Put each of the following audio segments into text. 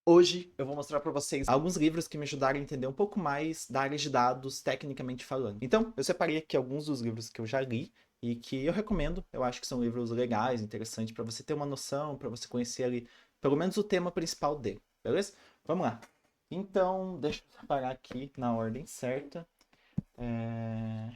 Hoje eu vou mostrar para vocês alguns livros que me ajudaram a entender um pouco mais da área de dados, tecnicamente falando. Então, eu separei aqui alguns dos livros que eu já li e que eu recomendo. Eu acho que são livros legais, interessantes para você ter uma noção, para você conhecer ali pelo menos o tema principal dele, beleza? Vamos lá. Então, deixa eu separar aqui na ordem certa. É,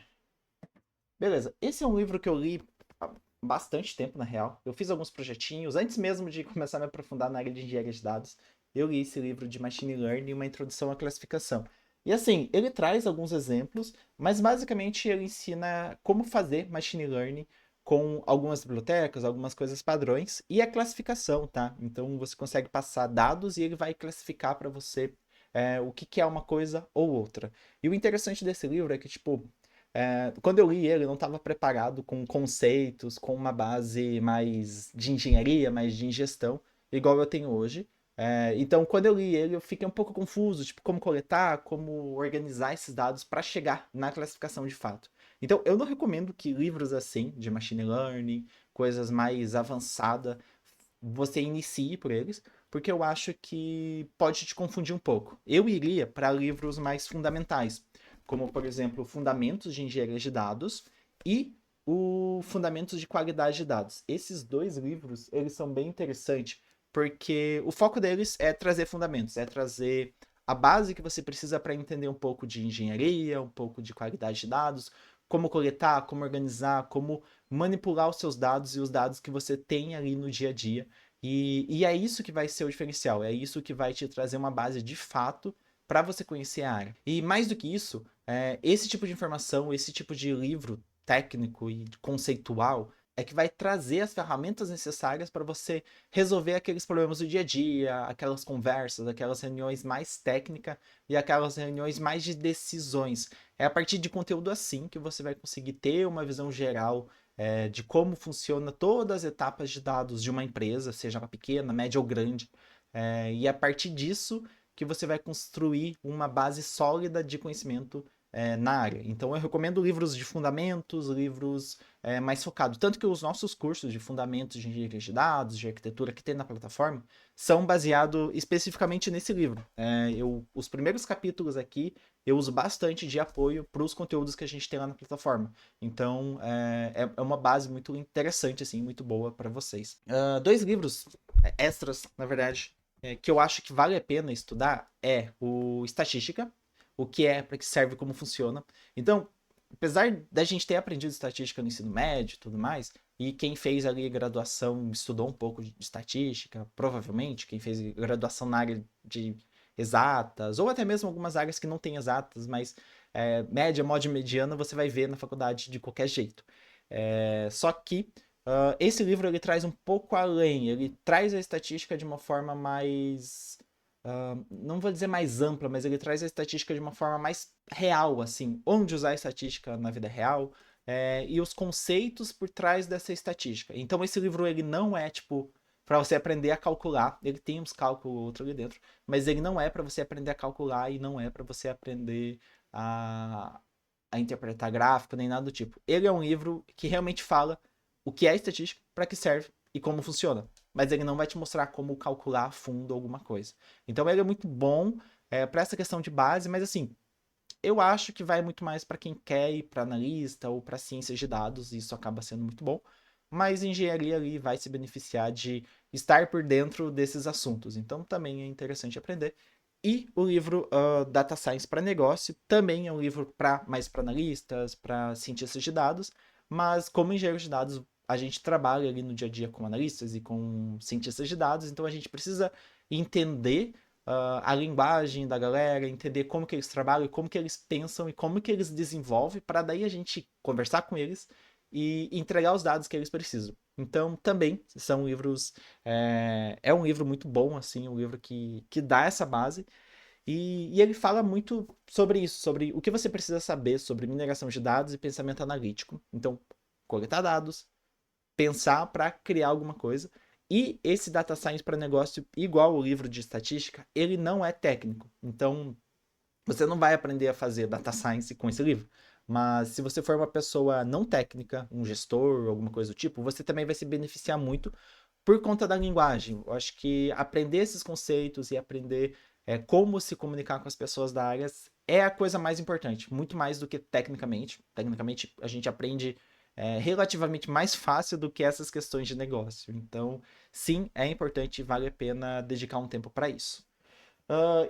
Beleza, esse é um livro que eu li há bastante tempo, na real. Eu fiz alguns projetinhos, antes mesmo de começar a me aprofundar na área de engenharia de dados. Eu li esse livro de Machine Learning, uma introdução à classificação. E assim, ele traz alguns exemplos, mas basicamente ele ensina como fazer Machine Learning com algumas bibliotecas, algumas coisas padrões e a classificação, tá? Então você consegue passar dados e ele vai classificar para você o que que é uma coisa ou outra. E o interessante desse livro é que, tipo, quando eu li ele, eu não estava preparado com conceitos, com uma base mais de engenharia, mais de ingestão, igual eu tenho hoje. Então, quando eu li ele, eu fiquei um pouco confuso, tipo, como coletar, como organizar esses dados para chegar na classificação de fato. Então, eu não recomendo que livros assim, de machine learning, coisas mais avançadas, você inicie por eles, porque eu acho que pode te confundir um pouco. Eu iria para livros mais fundamentais, como, por exemplo, Fundamentos de Engenharia de Dados e o Fundamentos de Qualidade de Dados. Esses dois livros, eles são bem interessantes, porque o foco deles é trazer fundamentos, é trazer a base que você precisa para entender um pouco de engenharia, um pouco de qualidade de dados, como coletar, como organizar, como manipular os seus dados e os dados que você tem ali no dia a dia. E é isso que vai ser o diferencial, é isso que vai te trazer uma base de fato para você conhecer a área. E mais do que isso, esse tipo de informação, esse tipo de livro técnico e conceitual é que vai trazer as ferramentas necessárias para você resolver aqueles problemas do dia a dia, aquelas conversas, aquelas reuniões mais técnicas e aquelas reuniões mais de decisões. É a partir de conteúdo assim que você vai conseguir ter uma visão geral de como funciona todas as etapas de dados de uma empresa, seja ela pequena, média ou grande. E a partir disso que você vai construir uma base sólida de conhecimento na área. Então eu recomendo livros de fundamentos, livros mais focados. Tanto que os nossos cursos de fundamentos de engenharia de dados, de arquitetura que tem na plataforma, são baseados especificamente nesse livro. Os primeiros capítulos aqui eu uso bastante de apoio para os conteúdos que a gente tem lá na plataforma. Então é uma base muito interessante, assim, muito boa para vocês. Dois livros extras, na verdade, que eu acho que vale a pena estudar é o Estatística, o que é, para que serve, como funciona. Então, apesar da gente ter aprendido estatística no ensino médio e tudo mais, e quem fez ali graduação estudou um pouco de estatística, provavelmente, quem fez graduação na área de exatas, ou até mesmo algumas áreas que não têm exatas, mas média, módia e mediana você vai ver na faculdade de qualquer jeito. Só que esse livro ele traz um pouco além, ele traz a estatística de uma forma mais, não vou dizer mais ampla, mas ele traz a estatística de uma forma mais real, assim, onde usar a estatística na vida real, e os conceitos por trás dessa estatística. Então esse livro ele não é tipo para você aprender a calcular, ele tem uns cálculos outro ali dentro, mas ele não é para você aprender a calcular e não é para você aprender a, a interpretar gráfico nem nada do tipo. Ele é um livro que realmente fala o que é estatística, para que serve e como funciona. Mas ele não vai te mostrar como calcular a fundo alguma coisa. Então ele é muito bom para essa questão de base, mas assim, eu acho que vai muito mais para quem quer ir para analista ou para ciências de dados, e isso acaba sendo muito bom. Mas engenharia ali vai se beneficiar de estar por dentro desses assuntos. Então também é interessante aprender. E o livro Data Science para Negócio também é um livro mais para analistas, para cientistas de dados, mas como engenheiro de dados a gente trabalha ali no dia a dia com analistas e com cientistas de dados, então a gente precisa entender a linguagem da galera, entender como que eles trabalham, como que eles pensam e como que eles desenvolvem, para daí a gente conversar com eles e entregar os dados que eles precisam. Então, também são livros. É um livro muito bom, assim, um livro que dá essa base. E ele fala muito sobre isso, sobre o que você precisa saber sobre mineração de dados e pensamento analítico. Então, coletar dados, pensar para criar alguma coisa. E esse data science para negócio, igual o livro de estatística, ele não é técnico. Então, você não vai aprender a fazer data science com esse livro. Mas se você for uma pessoa não técnica, um gestor, alguma coisa do tipo, você também vai se beneficiar muito por conta da linguagem. Eu acho que aprender esses conceitos e aprender como se comunicar com as pessoas da área é a coisa mais importante, muito mais do que tecnicamente. Tecnicamente, a gente aprende relativamente mais fácil do que essas questões de negócio. Então, sim, é importante e vale a pena dedicar um tempo para isso.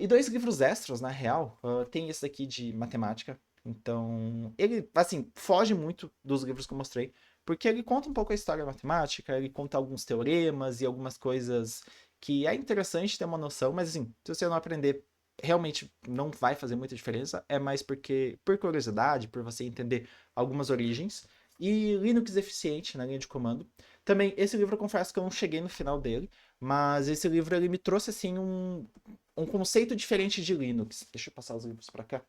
E dois livros extras, na real, tem esse aqui de matemática. Então, ele, assim, foge muito dos livros que eu mostrei, porque ele conta um pouco a história da matemática, ele conta alguns teoremas e algumas coisas que é interessante ter uma noção, mas assim, se você não aprender, realmente não vai fazer muita diferença, é mais porque, por curiosidade, por você entender algumas origens. E Linux Eficiente na linha de comando. Também, esse livro eu confesso que eu não cheguei no final dele, mas esse livro ele me trouxe assim um conceito diferente de Linux. Deixa eu passar os livros para cá.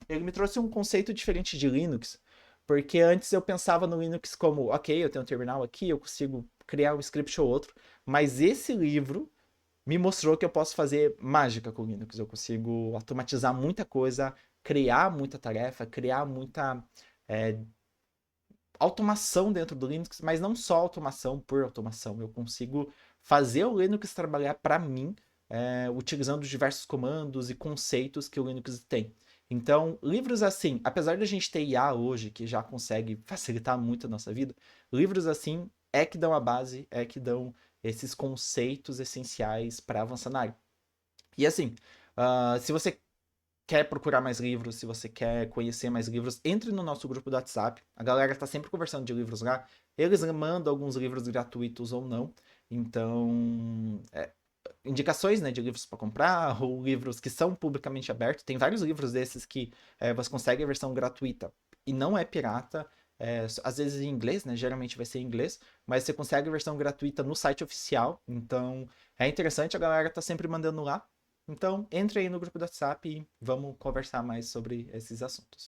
Ele me trouxe um conceito diferente de Linux, porque antes eu pensava no Linux como, ok, eu tenho um terminal aqui, eu consigo criar um script ou outro, mas esse livro me mostrou que eu posso fazer mágica com Linux. Eu consigo automatizar muita coisa, criar muita tarefa, criar muita é, automação dentro do Linux, mas não só automação por automação. Eu consigo fazer o Linux trabalhar para mim, utilizando diversos comandos e conceitos que o Linux tem. Então, livros assim, apesar de a gente ter IA hoje, que já consegue facilitar muito a nossa vida, livros assim é que dão a base, é que dão esses conceitos essenciais para avançar na área. E assim, se você quer procurar mais livros, se você quer conhecer mais livros, entre no nosso grupo do WhatsApp. A galera tá sempre conversando de livros lá. Eles mandam alguns livros gratuitos ou não. Então, indicações, né, de livros para comprar ou livros que são publicamente abertos. Tem vários livros desses que você consegue a versão gratuita e não é pirata. Às vezes em inglês, né? Geralmente vai ser em inglês, mas você consegue a versão gratuita no site oficial. Então é interessante, a galera tá sempre mandando lá. Então entre aí no grupo do WhatsApp e vamos conversar mais sobre esses assuntos.